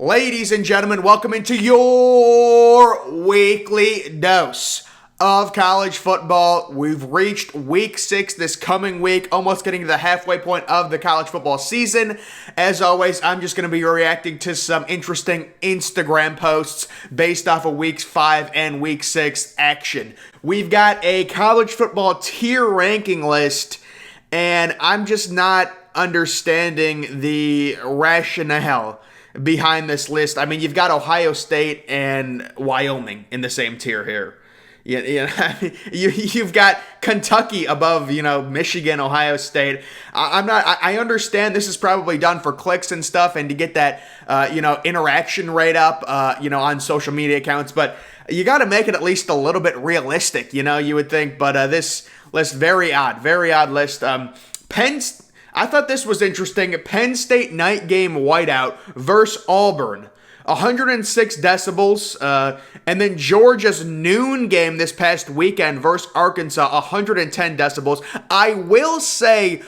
Ladies and gentlemen, welcome into your weekly dose of college football. We've reached week 6 this coming week, almost getting to the halfway point of the college football season. As always, I'm just going to be reacting to some interesting Instagram posts based off of week 5 and week 6 action. We've got a college football tier ranking list, and I'm just not understanding the rationale behind this list. I mean, you've got Ohio State and Wyoming in the same tier here. You've got Kentucky above, Michigan, Ohio State. I understand this is probably done for clicks and stuff and to get that, interaction rate up, on social media accounts, but you got to make it at least a little bit realistic, you would think. But this list, very odd list. I thought this was interesting. Penn State night game whiteout versus Auburn. 106 decibels. And then Georgia's noon game this past weekend versus Arkansas. 110 decibels. I will say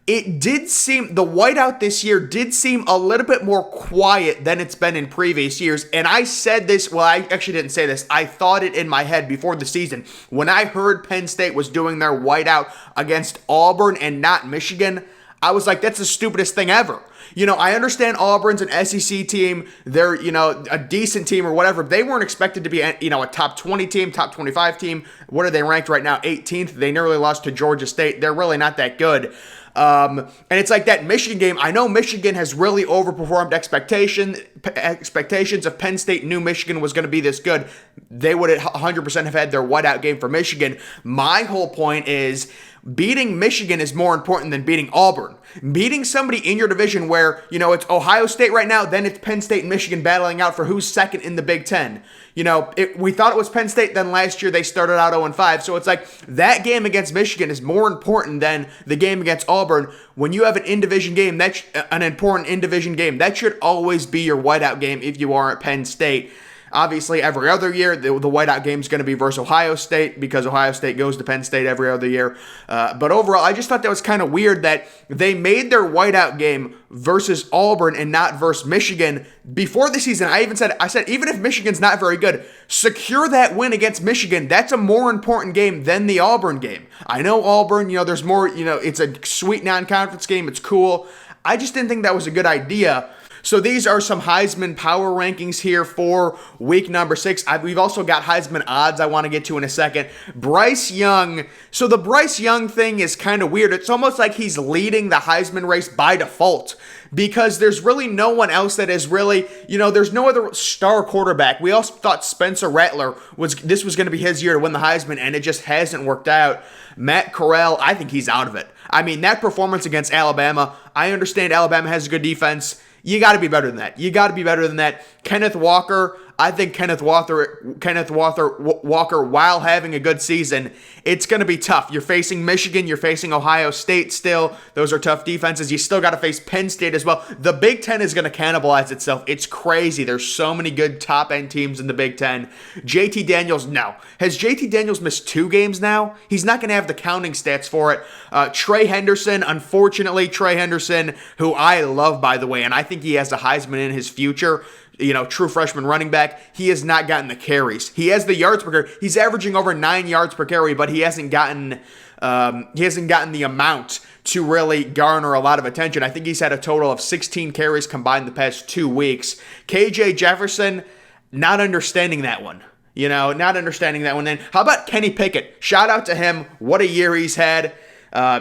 it did seem, the whiteout this year did seem a little bit more quiet than it's been in previous years. And I said this, well, I actually didn't say this. I thought it in my head before the season. When I heard Penn State was doing their whiteout against Auburn and not Michigan, I was like, that's the stupidest thing ever. I understand Auburn's an SEC team. They're, a decent team or whatever. They weren't expected to be, a top 20 team, top 25 team. What are they ranked right now? 18th. They nearly lost to Georgia State. They're really not that good. And it's like that Michigan game. I know Michigan has really overperformed expectations. If Penn State knew Michigan was going to be this good, they would 100% have had their whiteout game for Michigan. My whole point is beating Michigan is more important than beating Auburn. Beating somebody in your division where, it's Ohio State right now, then it's Penn State and Michigan battling out for who's second in the Big Ten. We thought it was Penn State, then last year they started out 0-5. So it's like that game against Michigan is more important than the game against Auburn. When you have an in-division game, that's an important in-division game. That should always be your whiteout game if you are at Penn State. Obviously, every other year, the whiteout game is going to be versus Ohio State because Ohio State goes to Penn State every other year. But overall, I just thought that was kind of weird that they made their whiteout game versus Auburn and not versus Michigan before the season. I said, even if Michigan's not very good, secure that win against Michigan. That's a more important game than the Auburn game. I know Auburn, there's more, it's a sweet non-conference game. It's cool. I just didn't think that was a good idea. So these are some Heisman power rankings here for week number 6. We've also got Heisman odds I want to get to in a second. Bryce Young. So the Bryce Young thing is kind of weird. It's almost like he's leading the Heisman race by default because there's really no one else that is really, there's no other star quarterback. We also thought Spencer Rattler was going to be his year to win the Heisman, and it just hasn't worked out. Matt Corral, I think he's out of it. I mean, that performance against Alabama, I understand Alabama has a good defense. You got to be better than that. Kenneth Walker, I think Kenneth Walker, while having a good season, it's going to be tough. You're facing Michigan, you're facing Ohio State still. Those are tough defenses. You still got to face Penn State as well. The Big Ten is going to cannibalize itself. It's crazy. There's so many good top-end teams in the Big Ten. JT Daniels, no. Has JT Daniels missed 2 games now? He's not going to have the counting stats for it. Trey Henderson, unfortunately, who I love, by the way, and I think he has a Heisman in his future. True freshman running back. He has not gotten the carries. He has the yards per carry. He's averaging over 9 yards per carry, but he hasn't gotten the amount to really garner a lot of attention. I think he's had a total of 16 carries combined the past 2 weeks. KJ Jefferson, not understanding that one. Then how about Kenny Pickett? Shout out to him. What a year he's had.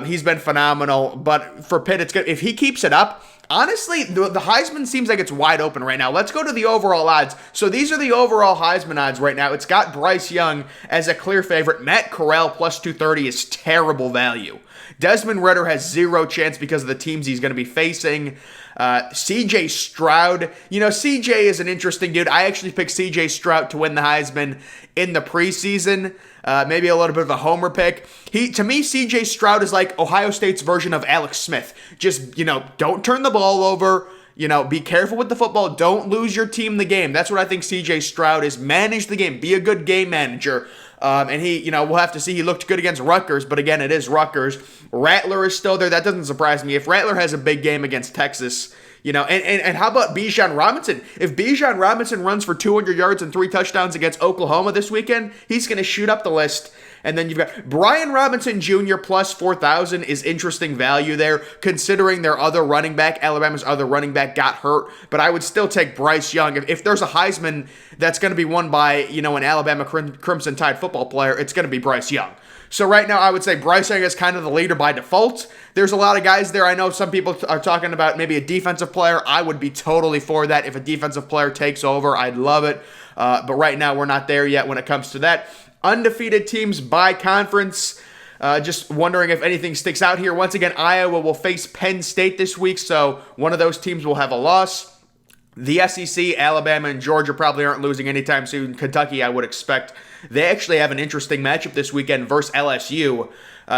He's been phenomenal. But for Pitt, it's good. If he keeps it up, honestly, the Heisman seems like it's wide open right now. Let's go to the overall odds. So these are the overall Heisman odds right now. It's got Bryce Young as a clear favorite. Matt Corral plus 230 is terrible value. Desmond Ridder has 0 chance because of the teams he's going to be facing. CJ Stroud. CJ is an interesting dude. I actually picked CJ Stroud to win the Heisman in the preseason. Maybe a little bit of a homer pick. To me, CJ Stroud is like Ohio State's version of Alex Smith. Just, don't turn the ball over. Be careful with the football. Don't lose your team the game. That's what I think CJ Stroud is. Manage the game. Be a good game manager. And he, we'll have to see. He looked good against Rutgers, but again, it is Rutgers. Rattler is still there. That doesn't surprise me. If Rattler has a big game against Texas, And how about Bijan Robinson? If Bijan Robinson runs for 200 yards and 3 touchdowns against Oklahoma this weekend, he's going to shoot up the list. And then you've got Brian Robinson Jr. plus 4,000 is interesting value there, considering their other running back, Alabama's other running back, got hurt. But I would still take Bryce Young. If there's a Heisman that's going to be won by, an Alabama Crimson Tide football player, it's going to be Bryce Young. So right now, I would say Bryce Young is kind of the leader by default. There's a lot of guys there. I know some people are talking about maybe a defensive player. I would be totally for that. If a defensive player takes over, I'd love it. But right now, we're not there yet when it comes to that. Undefeated teams by conference. Just wondering if anything sticks out here. Once again, Iowa will face Penn State this week, so one of those teams will have a loss. The SEC, Alabama, and Georgia probably aren't losing anytime soon. Kentucky, I would expect. They actually have an interesting matchup this weekend versus LSU.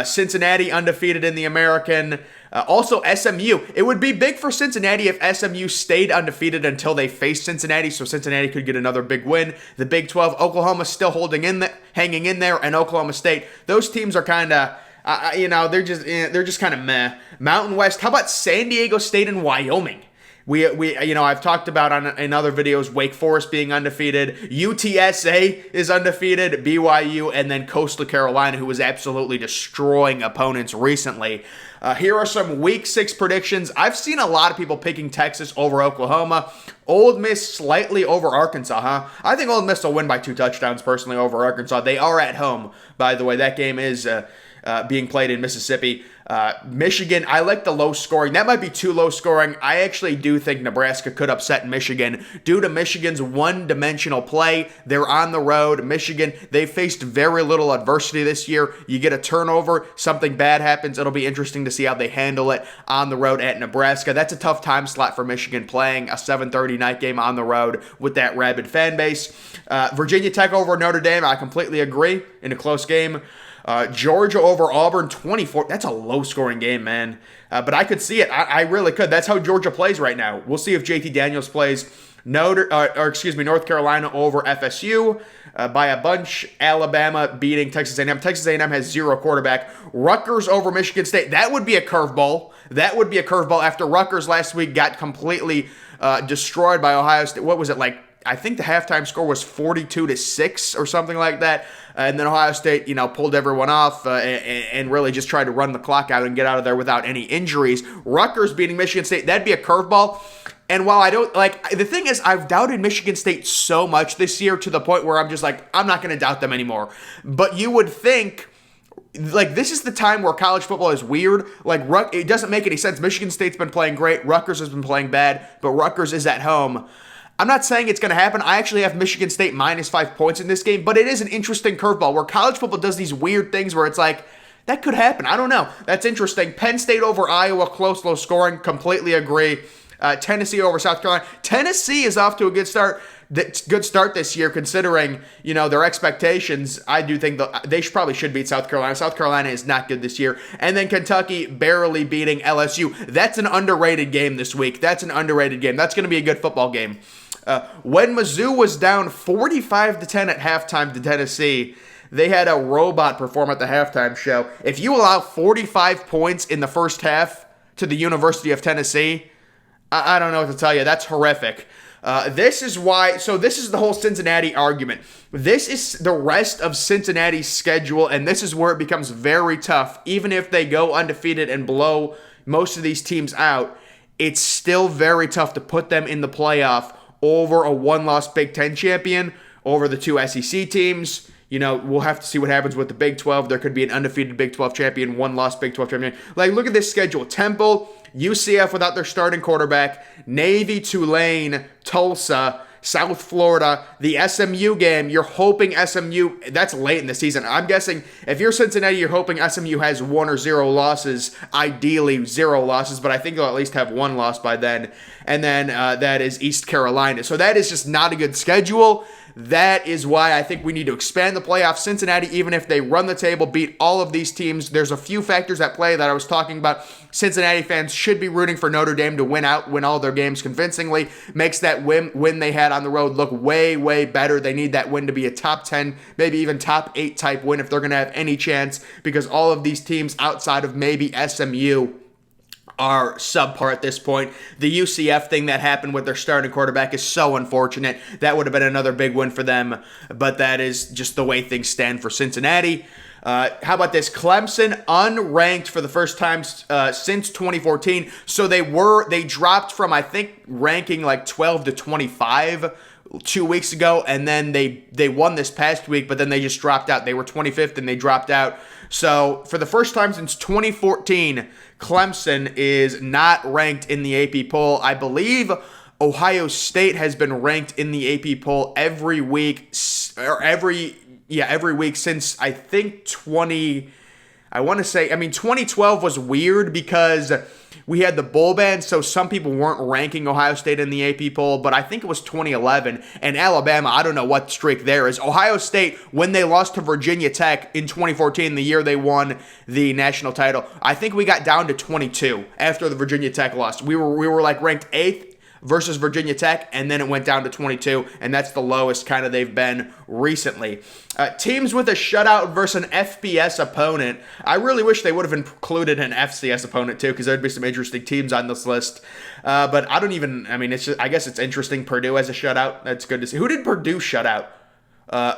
Cincinnati undefeated in the American. Also, SMU. It would be big for Cincinnati if SMU stayed undefeated until they faced Cincinnati, so Cincinnati could get another big win. The Big 12, Oklahoma still hanging in there, and Oklahoma State. Those teams are kind of, they're just kind of meh. Mountain West. How about San Diego State and Wyoming? I've talked about in other videos, Wake Forest being undefeated, UTSA is undefeated, BYU, and then Coastal Carolina, who was absolutely destroying opponents recently. Here are some Week 6 predictions. I've seen a lot of people picking Texas over Oklahoma. Ole Miss slightly over Arkansas, huh? I think Ole Miss will win by 2 touchdowns personally over Arkansas. They are at home, by the way. That game is being played in Mississippi. Michigan, I like the low scoring. That might be too low scoring. I actually do think Nebraska could upset Michigan due to Michigan's one-dimensional play. They're on the road. Michigan, they faced very little adversity this year. You get a turnover, something bad happens. It'll be interesting to see how they handle it on the road at Nebraska. That's a tough time slot for Michigan, playing a 7:30 night game on the road with that rabid fan base. Virginia Tech over Notre Dame, I completely agree, in a close game. Georgia over Auburn, 24. That's a low-scoring game, man. But I could see it. I really could. That's how Georgia plays right now. We'll see if JT Daniels plays. North Carolina over FSU by a bunch. Alabama beating Texas A&M. Texas A&M has 0 quarterback. Rutgers over Michigan State. That would be a curveball. After Rutgers last week got completely destroyed by Ohio State. What was it like? I think the halftime score was 42-6 or something like that. And then Ohio State, pulled everyone off and really just tried to run the clock out and get out of there without any injuries. Rutgers beating Michigan State, that'd be a curveball. And while I don't, the thing is, I've doubted Michigan State so much this year to the point where I'm just I'm not going to doubt them anymore. But you would think, this is the time where college football is weird. It doesn't make any sense. Michigan State's been playing great. Rutgers has been playing bad, but Rutgers is at home. I'm not saying it's going to happen. I actually have Michigan State minus 5 points in this game, but it is an interesting curveball where college football does these weird things where it's that could happen. I don't know. That's interesting. Penn State over Iowa, close, low scoring. Completely agree. Tennessee over South Carolina. Tennessee is off to a good start. Good start this year, considering their expectations. I do think they probably should beat South Carolina. South Carolina is not good this year. And then Kentucky barely beating LSU. That's an underrated game this week. That's going to be a good football game. When Mizzou was down 45-10 at halftime to Tennessee, they had a robot perform at the halftime show. If you allow 45 points in the first half to the University of Tennessee, I don't know what to tell you. That's horrific. This is the whole Cincinnati argument. This is the rest of Cincinnati's schedule, and this is where it becomes very tough. Even if they go undefeated and blow most of these teams out, it's still very tough to put them in the playoff over a one-loss Big Ten champion, over the 2 SEC teams. We'll have to see what happens with the Big 12. There could be an undefeated Big 12 champion, one-loss Big 12 champion. Look at this schedule. Temple, UCF without their starting quarterback, Navy, Tulane, Tulsa, South Florida, the SMU game. You're hoping SMU, that's late in the season. I'm guessing if you're Cincinnati, you're hoping SMU has 1 or 0 losses, ideally 0 losses, but I think they'll at least have 1 loss by then. And then that is East Carolina. So that is just not a good schedule. That is why I think we need to expand the playoffs. Cincinnati, even if they run the table, beat all of these teams, there's a few factors at play that I was talking about. Cincinnati fans should be rooting for Notre Dame to win all their games convincingly. Makes that win they had on the road look way, way better. They need that win to be a top 10, maybe even top 8 type win if they're going to have any chance, because all of these teams outside of maybe SMU are subpar at this point. The UCF thing that happened with their starting quarterback is so unfortunate. That would have been another big win for them, but that is just the way things stand for Cincinnati. How about this? Clemson unranked for the first time since 2014. So they dropped from, I think, ranking like 12 to 25 2 weeks ago, and then they won this past week, but then they just dropped out. They were 25th and they dropped out. So for the first time since 2014, Clemson is not ranked in the AP poll. I believe Ohio State has been ranked in the AP poll every week, or every week since I think 2012 was weird because we had the bowl ban, so some people weren't ranking Ohio State in the AP poll, but I think it was 2011, and Alabama, I don't know what streak there is. Ohio State, when they lost to Virginia Tech in 2014, the year they won the national title, I think we got down to 22 after the Virginia Tech loss. We were like ranked 8th versus Virginia Tech, and then it went down to 22, and that's the lowest kind of they've been recently. Teams with a shutout versus an FBS opponent. I really wish they would have included an FCS opponent too, because there'd be some interesting teams on this list. But I guess it's interesting. Purdue as a shutout. That's good to see. Who did Purdue shut out?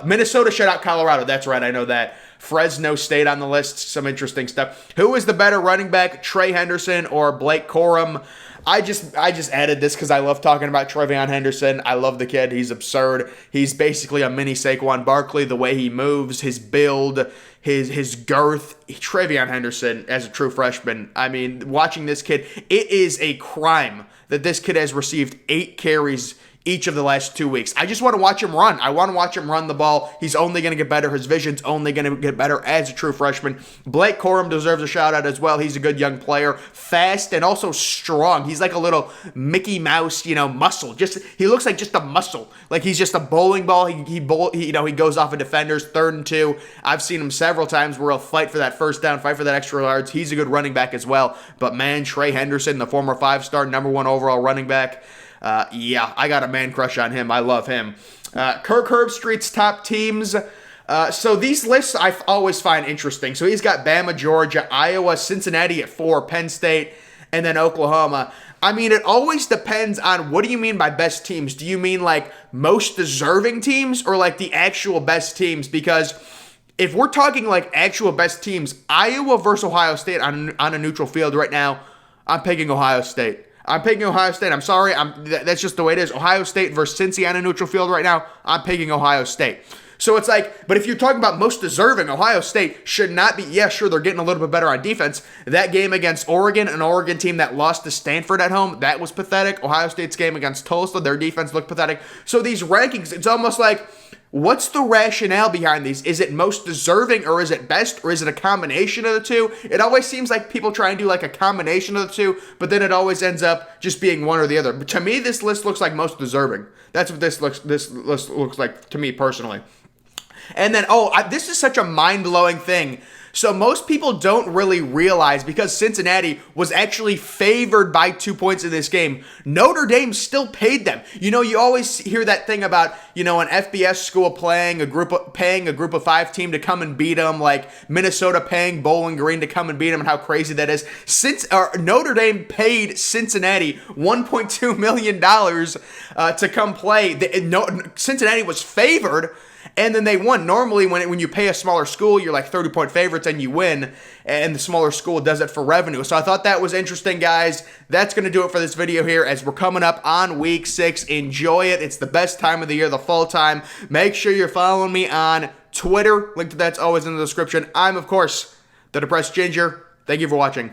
Minnesota shut out Colorado. That's right, I know that. Fresno State on the list. Some interesting stuff. Who is the better running back, Trey Henderson or Blake Corum? I just added this because I love talking about TreVeyon Henderson. I love the kid. He's absurd. He's basically a mini Saquon Barkley. The way he moves, his build, his girth. TreVeyon Henderson as a true freshman. I mean, watching this kid, it is a crime that this kid has received 8 carries each of the last 2 weeks. I just want to watch him run. I want to watch him run the ball. He's only going to get better. His vision's only going to get better as a true freshman. Blake Corum deserves a shout out as well. He's a good young player, fast and also strong. He's like a little Mickey Mouse, muscle. He looks like just a muscle. Like he's just a bowling ball. He goes off of defenders, 3rd and 2. I've seen him several times where he'll fight for that first down, fight for that extra yards. He's a good running back as well. But man, Trey Henderson, the former 5-star, number 1 overall running back. I got a man crush on him. I love him. Kirk Herbstreit's top teams. So these lists I always find interesting. So he's got Bama, Georgia, Iowa, Cincinnati at 4, Penn State, and then Oklahoma. I mean, it always depends on what do you mean by best teams? Do you mean like most deserving teams or like the actual best teams? Because if we're talking like actual best teams, Iowa versus Ohio State on a neutral field right now, I'm picking Ohio State. I'm picking Ohio State. I'm sorry. That's just the way it is. Ohio State versus Cincy on a neutral field right now, I'm picking Ohio State. So it's like, but if you're talking about most deserving, Ohio State should not be, sure, they're getting a little bit better on defense. That game against Oregon, an Oregon team that lost to Stanford at home, that was pathetic. Ohio State's game against Tulsa, their defense looked pathetic. So these rankings, it's almost like, what's the rationale behind these? Is it most deserving or is it best or is it a combination of the two? It always seems like people try and do like a combination of the two, but then it always ends up just being one or the other. But to me, this list looks like most deserving. That's what this list looks like to me personally. And then, this is such a mind-blowing thing. So most people don't really realize because Cincinnati was actually favored by 2 points in this game, Notre Dame still paid them. You always hear that thing about, an FBS school paying a group of 5 team to come and beat them, like Minnesota paying Bowling Green to come and beat them, and how crazy that is. Notre Dame paid Cincinnati $1.2 million to come play. Cincinnati was favored, and then they won. Normally, when you pay a smaller school, you're like 30-point favorites and you win, and the smaller school does it for revenue. So I thought that was interesting, guys. That's going to do it for this video here as we're coming up on week 6. Enjoy it. It's the best time of the year, the fall time. Make sure you're following me on Twitter. Link to that's always in the description. I'm, of course, the Depressed Ginger. Thank you for watching.